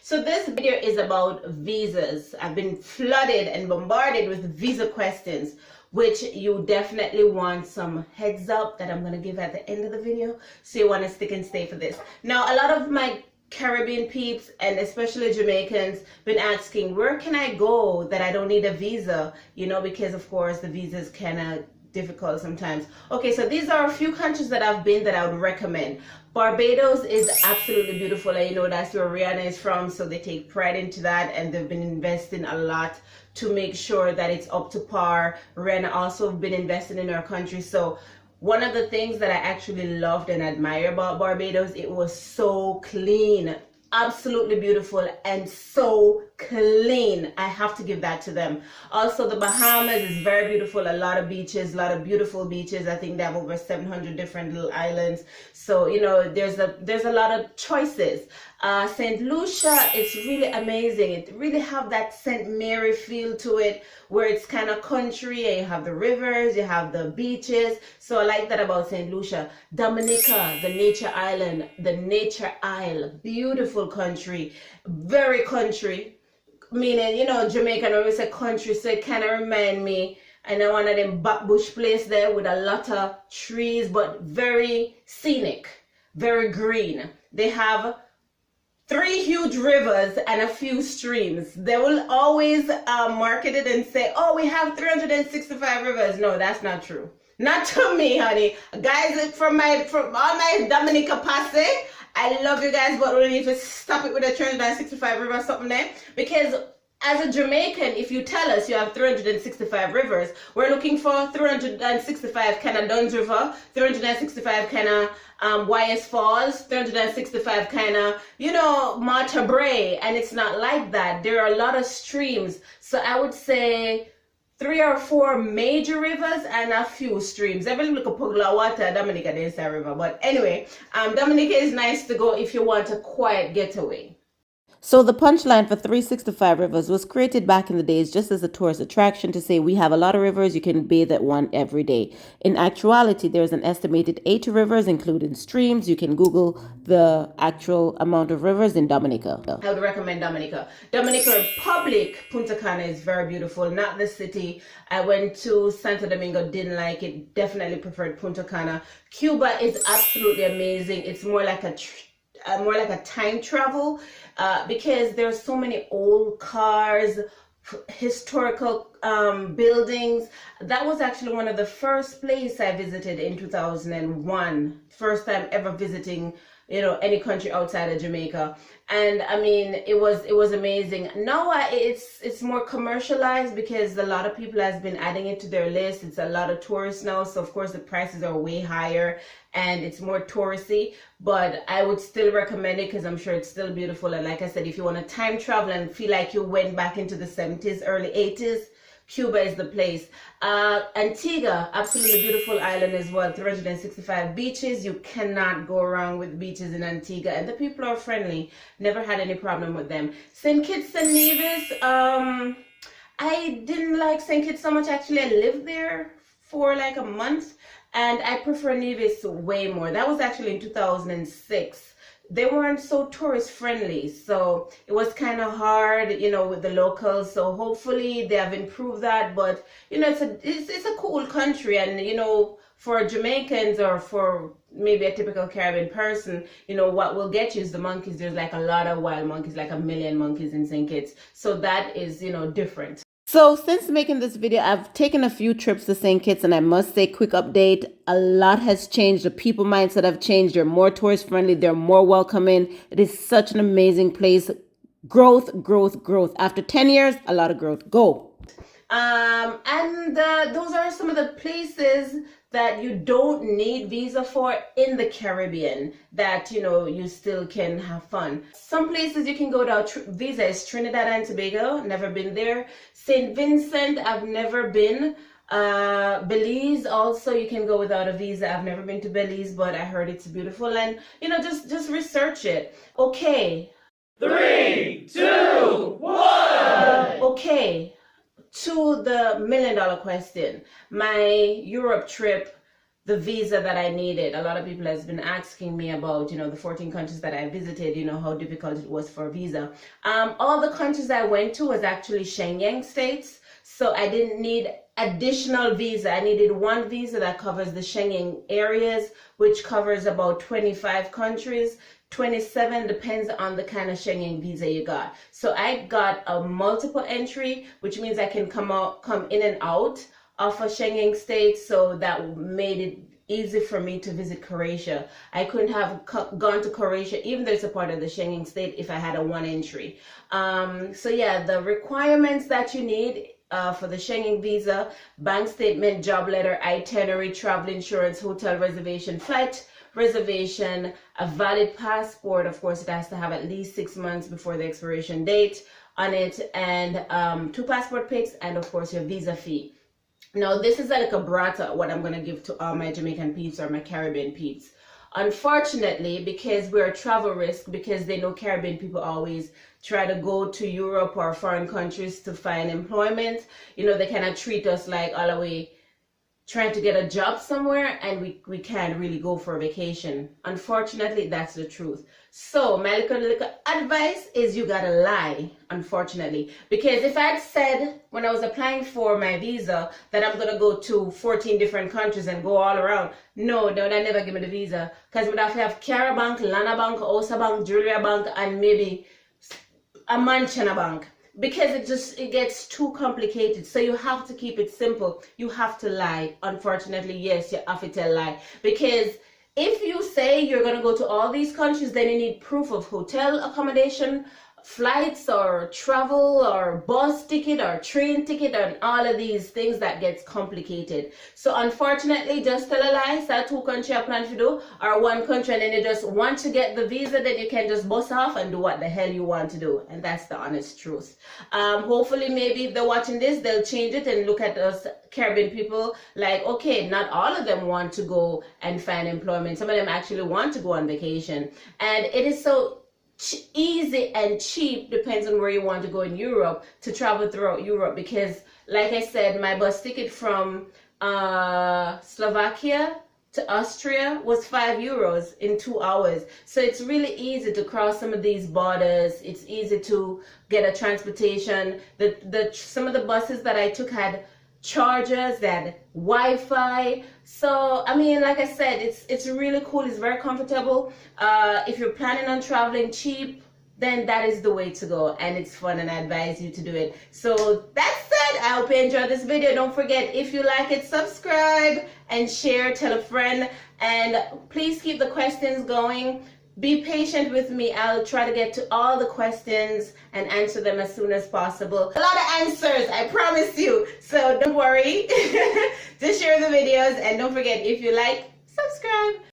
So this video is about visas. I've been flooded and bombarded with visa questions, which you definitely want some heads up that I'm going to give at the end of the video. So you want to stick and stay for this. Now, a lot of my Caribbean peeps and especially Jamaicans been asking, where can I go that I don't need a visa? You know, because of course the visa is kind of difficult sometimes. Okay, so these are a few countries that I've been that I would recommend. Barbados is absolutely beautiful, and you know that's where Rihanna is from, so they take pride into that, and they've been investing a lot to make sure that it's up to par. Rihanna also been investing in our country. So one of the things that I actually loved and admire about Barbados, it was so clean, absolutely beautiful, and so clean. I have to give that to them. Also, the Bahamas is very beautiful. A lot of beaches, a lot of beautiful beaches. I think they have over 700 different little islands. So, you know, there's a lot of choices. St. Lucia, it's really amazing. It really have that St. Mary feel to it, where it's kind of country, and you have the rivers, you have the beaches. So I like that about St. Lucia. Dominica, the nature island, the nature isle, beautiful country, very country. Meaning, you know, Jamaican always say country, so it kind of remind me. I know one of them backbush place there with a lot of trees, but very scenic, very green. They have 3 huge rivers and a few streams. They will always market it and say, oh, we have 365 rivers. No, that's not true. Not to me, honey. Guys, from all my Dominica passe, I love you guys, but we need to stop it with the 365 rivers something there. Because as a Jamaican, if you tell us you have 365 rivers, we're looking for 365 kind of Duns River, 365 kind of YS Falls, 365 kind of, you know, Martha Bray, and it's not like that. There are a lot of streams. So I would say 3 or 4 major rivers and a few streams. Every little pugla water, Dominica, there's a river. But anyway, Dominica is nice to go if you want a quiet getaway. So the punchline for 365 Rivers was created back in the days just as a tourist attraction to say we have a lot of rivers, you can bathe at one every day. In actuality, there's an estimated 80 rivers, including streams. You can Google the actual amount of rivers in Dominica. I would recommend Dominica. Dominican Republic, Punta Cana is very beautiful, not the city. I went to Santo Domingo, didn't like it, definitely preferred Punta Cana. Cuba is absolutely amazing. It's more like a time travel. Because there's so many old cars, historical buildings. That was actually one of the first places I visited in 2001. First time ever visiting, you know, any country outside of Jamaica. And I mean, it was amazing. Now it's more commercialized because a lot of people has been adding it to their list. It's a lot of tourists now, so of course the prices are way higher and it's more touristy, but I would still recommend it because I'm sure it's still beautiful. And like I said, if you want to time travel and feel like you went back into the 70s, early 80s, Cuba is the place. Antigua, absolutely beautiful island as well. 365 beaches. You cannot go wrong with beaches in Antigua, and the people are friendly. Never had any problem with them. St. Kitts and Nevis. I didn't like St. Kitts so much. Actually, I lived there for like a month, and I prefer Nevis way more. That was actually in 2006. They weren't so tourist friendly, so it was kind of hard, you know, with the locals. So hopefully they have improved that. But you know, it's a cool country, and you know, for Jamaicans or for maybe a typical Caribbean person, you know, what will get you is the monkeys. There's like a lot of wild monkeys, like 1 million monkeys in St. Kitts. So that is, you know, different. So since making this video, I've taken a few trips to St. Kitts, and I must say, quick update, a lot has changed. The people mindset have changed. They're more tourist friendly. They're more welcoming. It is such an amazing place. Growth, growth, growth. After 10 years, a lot of growth. Go. Those are some of the places that you don't need visa for in the Caribbean that, you know, you still can have fun. Some places you can go without visa is Trinidad and Tobago, never been there. St. Vincent, I've never been. Belize also, you can go without a visa. I've never been to Belize, but I heard it's beautiful, and you know, just research it. Okay. 3, 2, 1. Okay. To the $1 million question, my Europe trip the visa that I needed. A lot of people has been asking me about, the 14 countries that I visited, how difficult it was for visa. All the countries I went to was actually Schengen states, so I didn't need additional visa. I needed one visa that covers the Schengen areas, which covers about 25 countries. 27 depends on the kind of Schengen visa you got. So I got a multiple entry, which means I can come in and out of a Schengen state, so that made it easy for me to visit Croatia. I couldn't have gone to Croatia, even though it's a part of the Schengen state, if I had a one entry. So yeah, the requirements that you need for the Schengen visa: bank statement, job letter, itinerary, travel insurance, hotel reservation, flight reservation, a valid passport. Of course, it has to have at least 6 months before the expiration date on it, and 2 passport pics, and of course your visa fee. Now, this is like a brata, what I'm going to give to all my Jamaican peeps or my Caribbean peeps. Unfortunately, because we're a travel risk, because they know Caribbean people always try to go to Europe or foreign countries to find employment, they kind of treat us like all the way trying to get a job somewhere, and we can't really go for a vacation. Unfortunately, that's the truth. So my little advice is you gotta lie, unfortunately. Because if I'd said when I was applying for my visa that I'm gonna go to 14 different countries and go all around, no, they never give me the visa. Because we'd have to have Cara Bank, Lana Bank, Osa Bank, Julia Bank, and maybe a Manchana Bank. Because it gets too complicated. So you have to keep it simple. You have to lie. Unfortunately, yes, you have to tell a lie. Because if you say you're going to go to all these countries, then you need proof of hotel accommodation, flights or travel or bus ticket or train ticket, and all of these things that gets complicated. So unfortunately, just tell a lie. Say 2 countries you plan to do, or 1 country, and then you just want to get the visa, then you can just bust off and do what the hell you want to do. And that's the honest truth. Hopefully, maybe if they're watching this, they'll change it and look at us Caribbean people like, okay, not all of them want to go and find employment. Some of them actually want to go on vacation. And it is so easy and cheap, depends on where you want to go in Europe, to travel throughout Europe. Because like I said, my bus ticket from Slovakia to Austria was €5 in 2 hours. So it's really easy to cross some of these borders. It's easy to get a transportation. Some of the buses that I took had chargers, that Wi-Fi. So I mean, like I said, it's really cool. It's very comfortable. If you're planning on traveling cheap, then that is the way to go, and it's fun, and I advise you to do it. So that said, I hope you enjoyed this video. Don't forget, if you like it, subscribe and share, tell a friend, and please keep the questions going. Be patient with me. I'll try to get to all the questions and answer them as soon as possible. A lot of answers, I promise you. So don't worry. Just share the videos, and don't forget, if you like, subscribe.